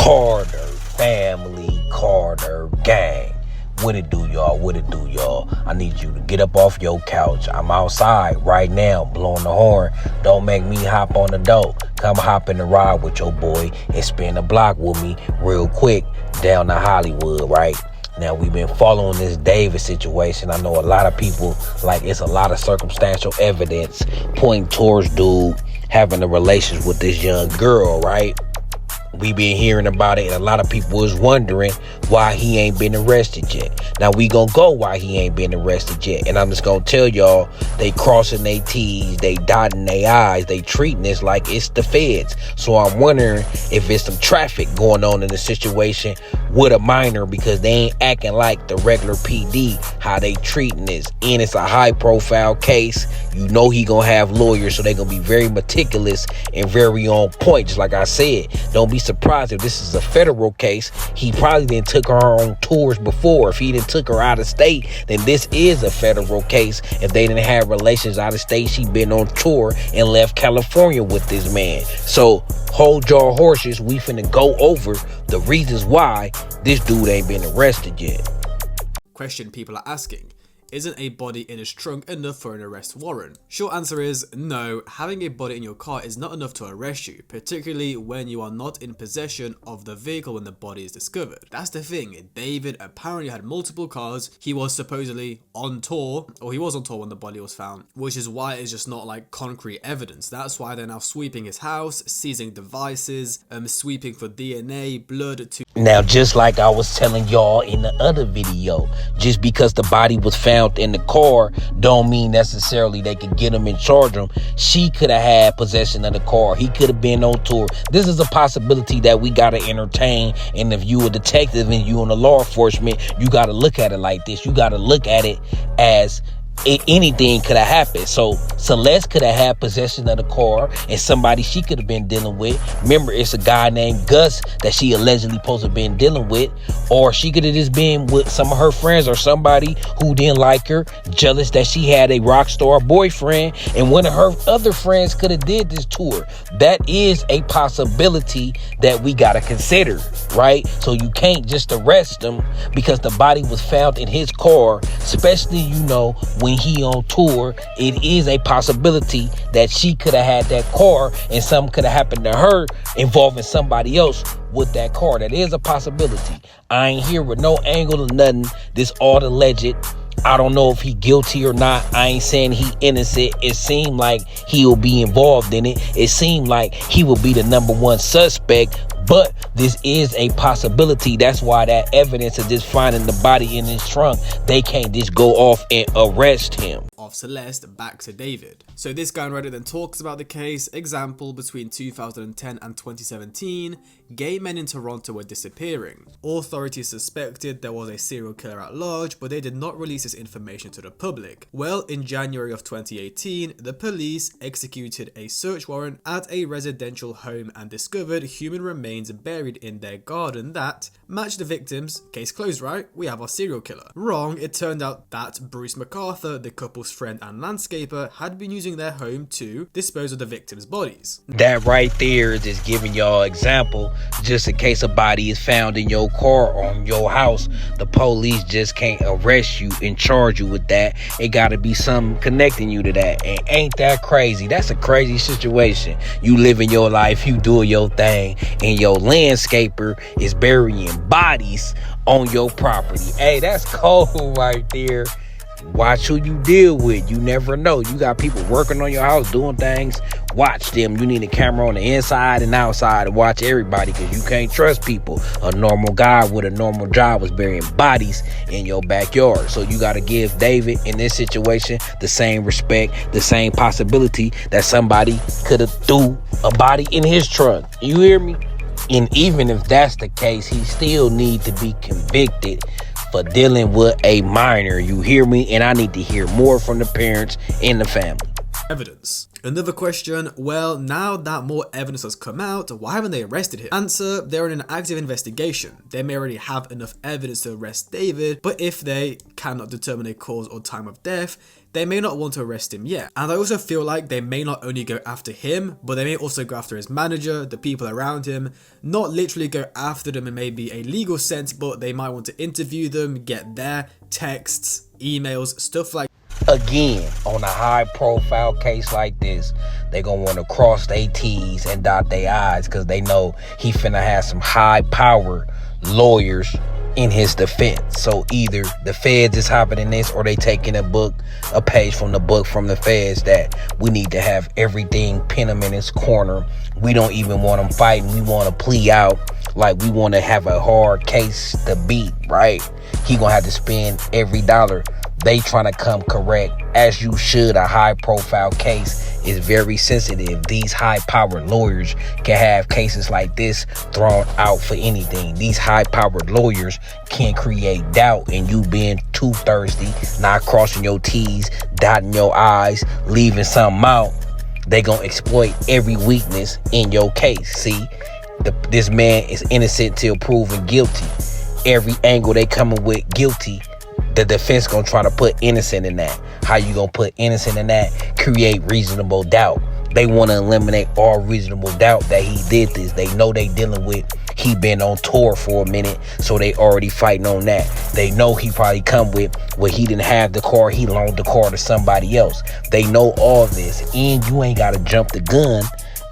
Carter family, Carter gang. What it do, y'all? What it do, y'all? I need you to get up off your couch. I'm outside right now blowing the horn. Don't make me hop on the door. Come hop in the ride with your boy and spin the block with me real quick down to Hollywood, right? Now, we've been following this David situation. I know a lot of people, like, it's a lot of circumstantial evidence pointing towards dude having a relationship with this young girl, right? We been hearing about it, and a lot of people was wondering why he ain't been arrested yet. Now, we gonna go why he ain't been arrested yet. And I'm just gonna tell y'all, they crossing their T's, they dotting their I's, they treating this like it's the feds. So I'm wondering if it's some traffic going on in the situation with a minor, because they ain't acting like the regular PD, how they treating this. And it's a high profile case. You know he gonna have lawyers, so they gonna be very meticulous and very on point. Just like I said, don't be surprised if this is a federal case. He probably didn't took her on tours before. If he didn't took her out of state, then this is a federal case. If they didn't have relations out of state, she been on tour and left California with this man. So hold your horses. We finna go over the reasons why this dude ain't been arrested yet. Question people are asking: isn't a body in his trunk enough for an arrest warrant? Short answer is no. Having a body in your car is not enough to arrest you, particularly when you are not in possession of the vehicle when the body is discovered. That's the thing. David apparently had multiple cars. He was supposedly on tour, or he was on tour when the body was found, which is why it's just not like concrete evidence. That's why they're now sweeping his house, seizing devices, sweeping for DNA, blood to... Now, just like I was telling y'all in the other video, just because the body was found in the car don't mean necessarily they could get him and charge him. She could have had possession of the car. He could have been on tour. This is a possibility that we got to entertain. And if you a detective and you in the law enforcement, you got to look at it like this. You got to look at it as anything could have happened. So Celeste could have had possession of the car, and somebody she could have been dealing with. Remember, it's a guy named Gus that she allegedly supposed to have been dealing with, or she could have just been with some of her friends or somebody who didn't like her, jealous that she had a rock star boyfriend, and one of her other friends could have did this to her. That is a possibility that we got to consider, right? So you can't just arrest him because the body was found in his car, especially, you know, when he on tour. It is a possibility that she could have had that car and something could have happened to her involving somebody else with that car. That is a possibility. I ain't here with no angle or nothing. This all alleged. I don't know if he guilty or not. I ain't saying he innocent. It seemed like he will be involved in it. It seemed like he will be the number one suspect. But this is a possibility. That's why that evidence of just finding the body in his trunk, they can't just go off and arrest him. Of Celeste back to David. So this guy on Reddit then talks about the case. Example, between 2010 and 2017, gay men in Toronto were disappearing. Authorities suspected there was a serial killer at large, but they did not release this information to the public. Well, in January of 2018, the police executed a search warrant at a residential home and discovered human remains buried in their garden that matched the victims. Case closed, right? We have our serial killer. Wrong. It turned out that Bruce MacArthur, the couple's friend and landscaper, had been using their home to dispose of the victims' bodies. That right there is just giving y'all example. Just in case a body is found in your car or in your house, the police just can't arrest you and charge you with that. It got to be something connecting you to that. And ain't that crazy? That's a crazy situation. You living your life, you doing your thing, and your landscaper is burying bodies on your property. Hey, that's cold right there. Watch who you deal with. You never know. You got people working on your house doing things. Watch them. You need a camera on the inside and outside to watch everybody, because you can't trust people. A normal guy with a normal job was burying bodies in your backyard. So you got to give David in this situation the same respect, the same possibility that somebody could have threw a body in his trunk. You hear me? And even if that's the case, he still need to be convicted for dealing with a minor. You hear me? And I need to hear more from the parents and the family. evidence. Another question, well, now that more evidence has come out, why haven't they arrested him? Answer, they're in an active investigation. They may already have enough evidence to arrest David, but if they cannot determine a cause or time of death, they may not want to arrest him yet. And I also feel like they may not only go after him, but they may also go after his manager, the people around him, not literally go after them in maybe a legal sense, but they might want to interview them, get their texts, emails, stuff like. Again, on a high profile case like this, they gonna want to cross their T's and dot their I's, because they know he finna have some high power lawyers in his defense. So either the feds is hopping in this, or they taking a page from the book from the feds, that we need to have everything, pin him in his corner. We don't even want him fighting. We want to plea out. Like, we want to have a hard case to beat, right? He gonna have to spend every dollar. They trying to come correct, as you should. A high profile case is very sensitive. These high powered lawyers can have cases like this thrown out for anything. These high powered lawyers can create doubt in you being too thirsty, not crossing your T's, dotting your I's, leaving something out. They gonna exploit every weakness in your case. See, this man is innocent till proven guilty. Every angle they coming with guilty, the defense gonna try to put innocent in that. How you gonna put innocent in that? Create reasonable doubt. They want to eliminate all reasonable doubt that he did this. They know they dealing with, he been on tour for a minute, so they already fighting on that. They know he probably come with, well, he didn't have the car, he loaned the car to somebody else. They know all this, and you ain't gotta jump the gun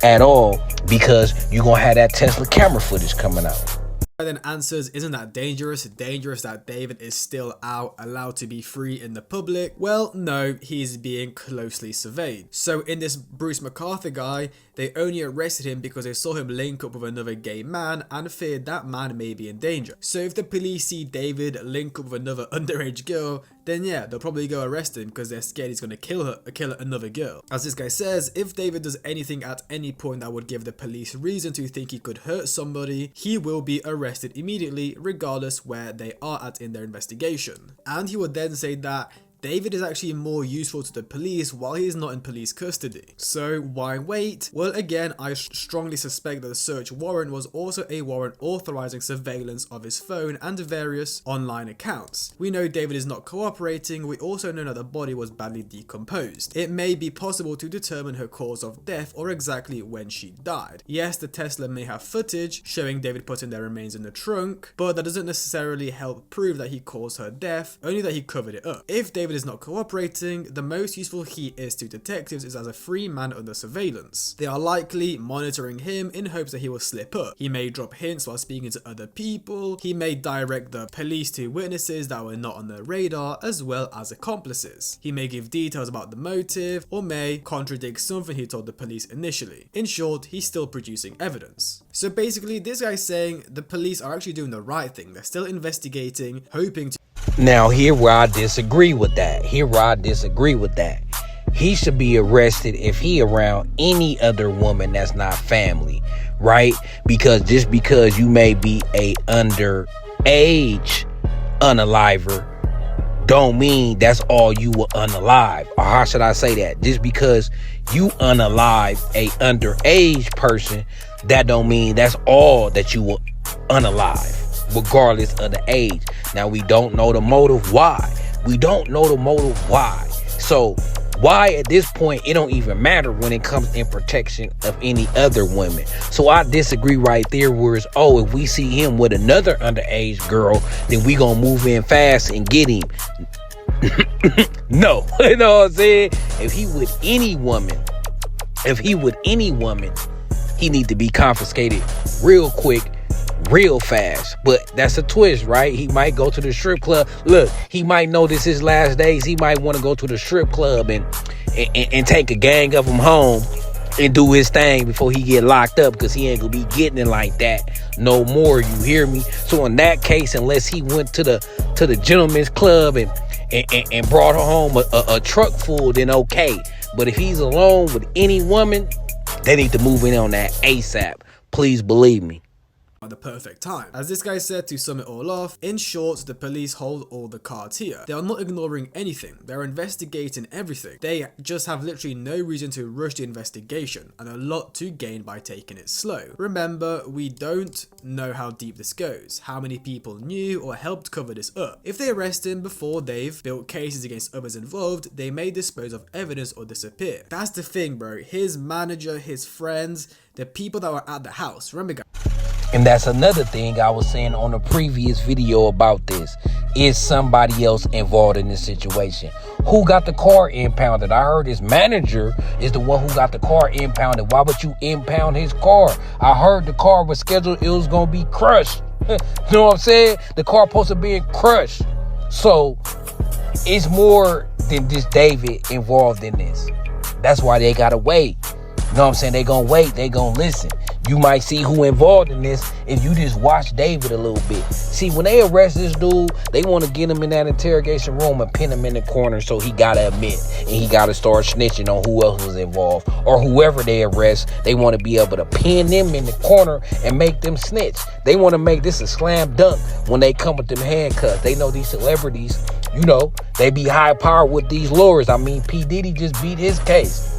at all, because you gonna have that Tesla camera footage coming out. Then answers, isn't that dangerous? Dangerous that David is still out, allowed to be free in the public? Well, no, he's being closely surveyed. So in this Bruce McArthur guy, they only arrested him because they saw him link up with another gay man and feared that man may be in danger. So if the police see David link up with another underage girl, then yeah, they'll probably go arrest him because they're scared he's gonna kill another girl. As this guy says, if David does anything at any point that would give the police reason to think he could hurt somebody, he will be arrested immediately, regardless where they are at in their investigation. And he would then say that David is actually more useful to the police while he is not in police custody. So why wait? Well, again, I strongly suspect that the search warrant was also a warrant authorizing surveillance of his phone and various online accounts. We know David is not cooperating. We also know that the body was badly decomposed. It may be possible to determine her cause of death or exactly when she died. Yes, the Tesla may have footage showing David putting their remains in the trunk, but that doesn't necessarily help prove that he caused her death, only that he covered it up. If David is not cooperating, the most useful he is to detectives is as a free man under surveillance. They are likely monitoring him in hopes that he will slip up. He may drop hints while speaking to other people. He may direct the police to witnesses that were not on their radar, as well as accomplices. He may give details about the motive, or may contradict something he told the police initially. In short, he's still producing evidence. So basically, this guy's saying the police are actually doing the right thing. They're still investigating, hoping to. Now, here where I disagree with that. He should be arrested if he around any other woman that's not family, right? Because just because you may be a underage unaliver, don't mean that's all you will unalive. Or how should I say that? Just because you unalive a underage person, that don't mean that's all that you will unalive, regardless of the age. Now, we don't know the motive why. So why at this point, it don't even matter when it comes in protection of any other women. So I disagree right there, where it's, oh, if we see him with another underage girl, then we gonna move in fast and get him. No, you know what I'm saying? If he with any woman, he need to be confiscated real quick, real fast. But that's a twist, right? He might go to the strip club. Look, he might know this is his last days. He might want to go to the strip club and take a gang of them home and do his thing before he get locked up, because he ain't gonna be getting it like that no more. You hear me? So in that case, unless he went to the gentleman's club and brought her home a truck full, then okay. But if he's alone with any woman, they need to move in on that ASAP. Please believe me. at the perfect time. As this guy said, to sum it all off, in short, the police hold all the cards here. They are not ignoring anything. They're investigating everything. They just have literally no reason to rush the investigation and a lot to gain by taking it slow. Remember, we don't know how deep this goes, how many people knew or helped cover this up. If they arrest him before they've built cases against others involved, they may dispose of evidence or disappear. That's the thing, bro. His manager, his friends, the people that were at the house. Remember, guys. And that's another thing I was saying on a previous video about this. Is somebody else involved in this situation? Who got the car impounded? I heard his manager is the one who got the car impounded. Why would you impound his car? I heard the car was scheduled, it was going to be crushed. You know what I'm saying? The car supposed to be crushed. So it's more than just David involved in this. That's why they got to wait. You know what I'm saying? They going to wait. They going to listen. You might see who involved in this if you just watch David a little bit. See, when they arrest this dude, they want to get him in that interrogation room and pin him in the corner so he got to admit and he got to start snitching on who else was involved. Or whoever they arrest, they want to be able to pin them in the corner and make them snitch. They want to make this a slam dunk when they come with them handcuffs. They know these celebrities, you know, they be high powered with these lawyers. I mean, P. Diddy just beat his case.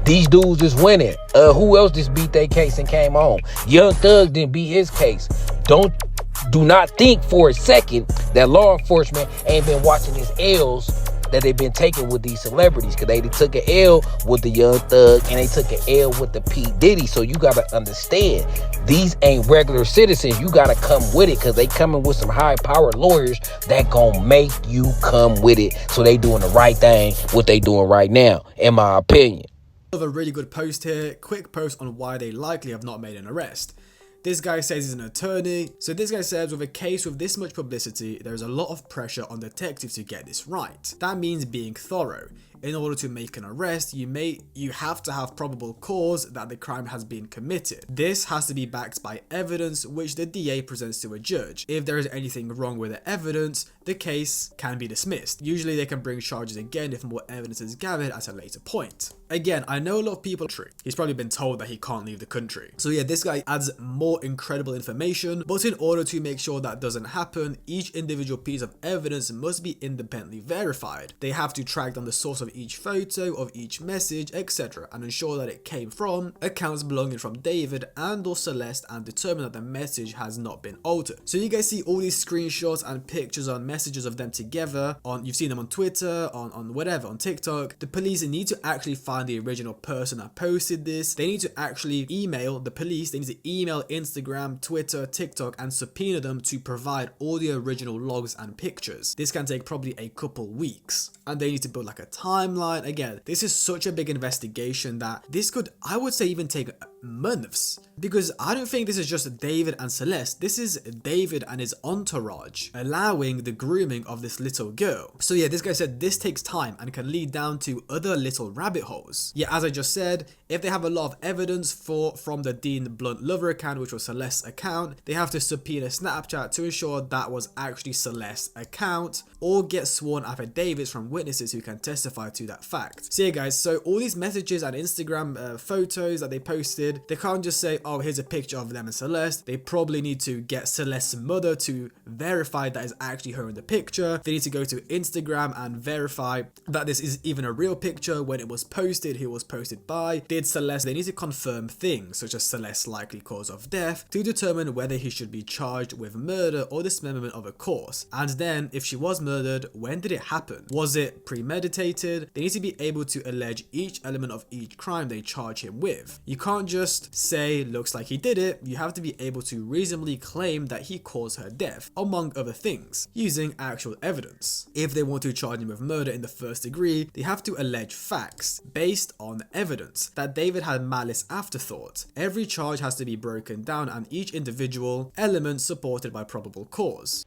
These dudes just winning. Who else just beat their case and came home? Young Thug didn't beat his case. Do not think for a second that law enforcement ain't been watching his L's that they've been taking with these celebrities, because they took an L with the Young Thug and they took an L with the P. Diddy. So you gotta understand, these ain't regular citizens. You gotta come with it, because they coming with some high-powered lawyers that gonna make you come with it. So they doing the right thing, what they doing right now, in my opinion. A really good post here, quick post on why they likely have not made an arrest. This guy says he's an attorney. So this guy says, with a case with this much publicity, there is a lot of pressure on detectives to get this right. That means being thorough. In order to make an arrest, you have to have probable cause that the crime has been committed. This has to be backed by evidence which the DA presents to a judge. If there is anything wrong with the evidence, the case can be dismissed. Usually they can bring charges again if more evidence is gathered at a later point. Again, I know a lot of people, he's probably been told that he can't leave the country. So yeah, this guy adds more incredible information, but in order to make sure that doesn't happen, each individual piece of evidence must be independently verified. They have to track down the source of each photo, of each message, etc., and ensure that it came from accounts belonging from David and or Celeste, and determine that the message has not been altered. So you guys see all these screenshots and pictures on messages of them together you've seen them on Twitter, on whatever, on TikTok. The police need to actually find the original person that posted this. They need to actually email the police. They need to email Instagram, Twitter, TikTok, and subpoena them to provide all the original logs and pictures. This can take probably a couple weeks, and they need to build like a timeline. Again, this is such a big investigation that this could, I would say, even take months, because I don't think this is just David and Celeste. This is David and his entourage allowing the grooming of this little girl. So yeah, this guy said this takes time and can lead down to other little rabbit holes. Yeah, as I just said, if they have a lot of evidence from the Dean Blunt Lover account, which was Celeste's account, they have to subpoena Snapchat to ensure that was actually Celeste's account, or get sworn affidavits from witnesses who can testify to that fact. So yeah guys, so all these messages and Instagram photos that they posted, they can't just say, oh, here's a picture of them and Celeste. They probably need to get Celeste's mother to verify that is actually her in the picture. They need to go to Instagram and verify that this is even a real picture, when it was posted, who it was posted by, did Celeste. They need to confirm things such as Celeste's likely cause of death to determine whether he should be charged with murder or dismemberment of a corpse. And then if she was murdered, when did it happen? Was it premeditated? They need to be able to allege each element of each crime they charge him with. You can't just say, looks like he did it. You have to be able to reasonably claim that he caused her death, among other things, using actual evidence. If they want to charge him with murder in the first degree, they have to allege facts based on evidence that David had malice afterthought. Every charge has to be broken down and each individual element supported by probable cause.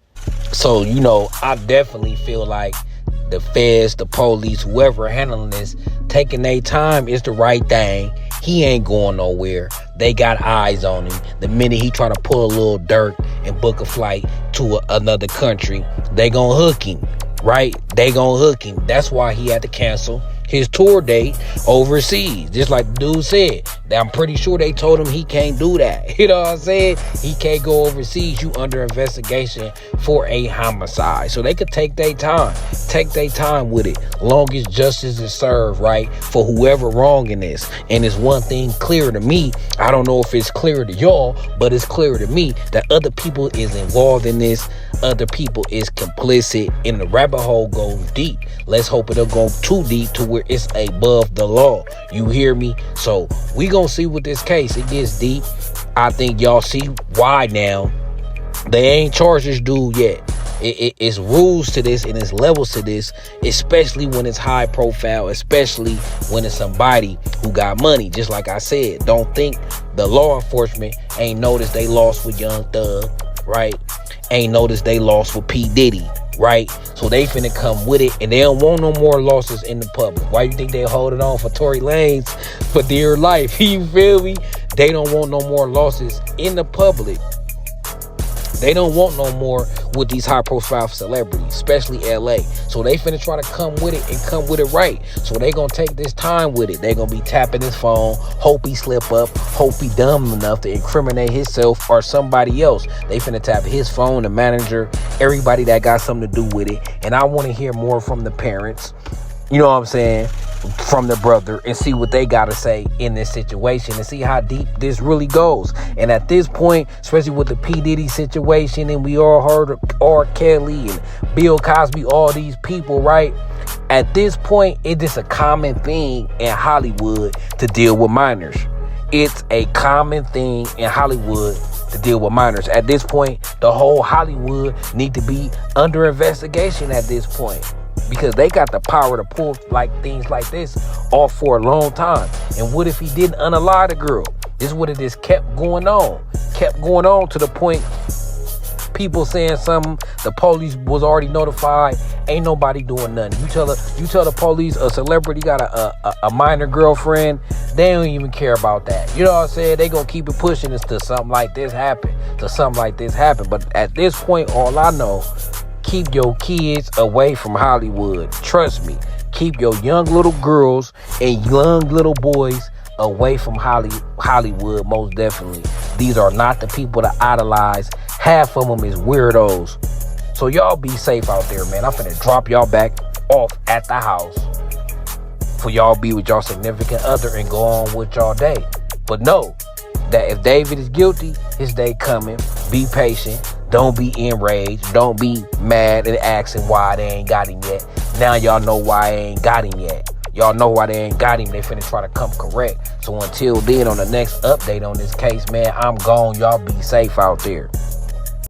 So, you know, I definitely feel like the feds, the police, whoever handling this, taking their time is the right thing. He ain't going nowhere. They got eyes on him. The minute he try to pull a little dirt and book a flight to another country, they gonna hook him, right? They gonna hook him. That's why he had to cancel his tour date overseas. Just like the dude said, I'm pretty sure they told him he can't do that. You know what I'm saying? He can't go overseas. You under investigation for a homicide. So they could take their time. Take their time with it. Long as justice is served, right? For whoever wrong in this. And it's one thing clear to me. I don't know if it's clear to y'all, but it's clear to me that other people is involved in this. Other people is complicit, and the rabbit hole goes deep. Let's hope it don't go too deep to where it's above the law. You hear me? So we gonna see with this case. It gets deep. I think y'all see why now. They ain't charged this dude yet. It's rules to this and it's levels to this, especially when it's high profile, especially when it's somebody who got money. Just like I said, don't think the law enforcement ain't noticed they lost with Young Thug, right? Ain't noticed they lost with P. Diddy, right? So they finna come with it, and they don't want no more losses in the public. Why you think they holding on for Tory Lanez for dear life? You feel me? They don't want no more losses in the public. They don't want no more with these high profile celebrities, especially LA. So they finna try to come with it and come with it right. So they gonna take this time with it. They gonna be tapping his phone, hope he slip up, hope he dumb enough to incriminate himself or somebody else. They finna tap his phone, the manager, everybody that got something to do with it. And I wanna hear more from the parents, you know what I'm saying, from the brother, and see what they gotta say in this situation and see how deep this really goes. And at this point, especially with the P. Diddy situation, and we all heard of R. Kelly and Bill Cosby, all these people, right? At this point, it is a common thing in Hollywood to deal with minors. It's a common thing in Hollywood to deal with minors. At this point, the whole Hollywood need to be under investigation at this point, because they got the power to pull like things like this off for a long time. And what if he didn't unalive the girl? This would have just kept going on to the point people saying something, the police was already notified, ain't nobody doing nothing. You tell the police a celebrity got a minor girlfriend, they don't even care about that. You know what I'm saying? They gonna keep it pushing until something like this happen. But at this point, all I know, keep your kids away from Hollywood. Trust me. Keep your young little girls and young little boys away from Hollywood, most definitely. These are not the people to idolize. Half of them is weirdos. So y'all be safe out there, man. I'm finna drop y'all back off at the house for y'all be with y'all significant other and go on with y'all day. But know that if David is guilty, his day coming. Be patient. Don't be enraged. Don't be mad and asking why they ain't got him yet. Now y'all know why they ain't got him yet. Y'all know why they ain't got him. They finna try to come correct. So until then, on the next update on this case, man, I'm gone. Y'all be safe out there.